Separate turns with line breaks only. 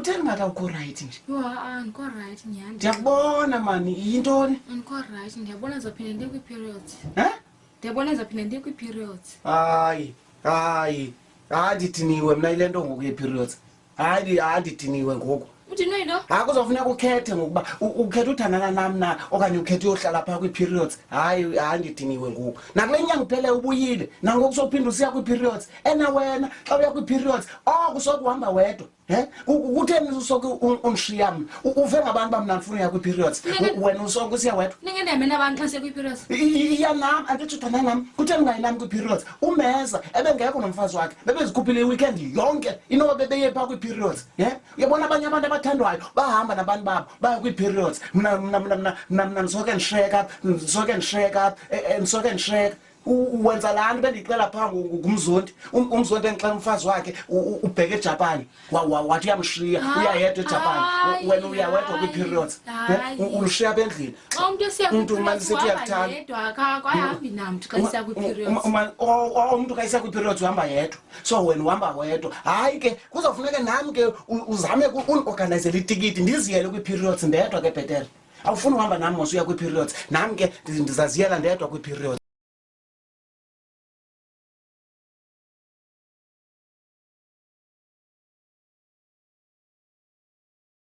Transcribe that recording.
Kutheni maka ukho right nje?
Andikho right nyhani.
Ndiyakubona mani, yintoni?
Andikho right, ndiyabona zaphinde ndiye kwi-periods. Ndiyabona zaphinde ndiye kwi-periods.
Hayi, ndidiniwe mna ile nto ngoku ye-periods. Hayi, ndidiniwe ngoku.
Udinwe yinto?
Hayi, kuzofuneka ukhethe ngokuba ukhethe uthandana nam na okanye ukhethe uyohlala phaa kwi-periods. Hayi, ndidiniwe ngoku. Nakule nyanga ipheleyo ubuyile, nangoku sophinda usiya kwi-periods. Ena wena xa uya kwi-periods, kusoke uhamba wedwa. Kutheni usoke unishiya mna? Uve ngabantu bamna ndifuna uya kwi-periods. Wena usoke usiya wedwa.
Ningendihambeni abantu xa siya kwi-periods?
Iya nam, andithi uthanda nam. Kutheni ungayinami kwi-periods? Umeza ebengekho nomfazi wakhe, bebezikhuphile iweekend yonke inoba bebeye phaa kwi-periods. Uyabona abanye abantu abathandwayo bahamba nabantu babo baya kwi-periods. Mna ndisoke ndisheka wenza laa nto bendiyixela phaa ngumzondi. Umzondi endixela umfazi wakhe ubheke eJapan, wathi uyamshiya uyayedwa eJapan. Wena uyawedwa kwi-periods, ulishiya apha endlini. Umntu umanisithi uyakuthanda
yedwa akahambi namntu xa isiya kwi-periods.
Umntu xa isiya kwi-periods uhamba yedwa, so wena uhamba wedwa. Hayi ke kuzofuneka nam ke uzame unorganayizela itikiti ndiziyele kwi-periods ndedwa ke bhetere. Awufuni uhamba nam mos uya kwi-periods, nam ke ndizaziyela ndedwa kwi-periods.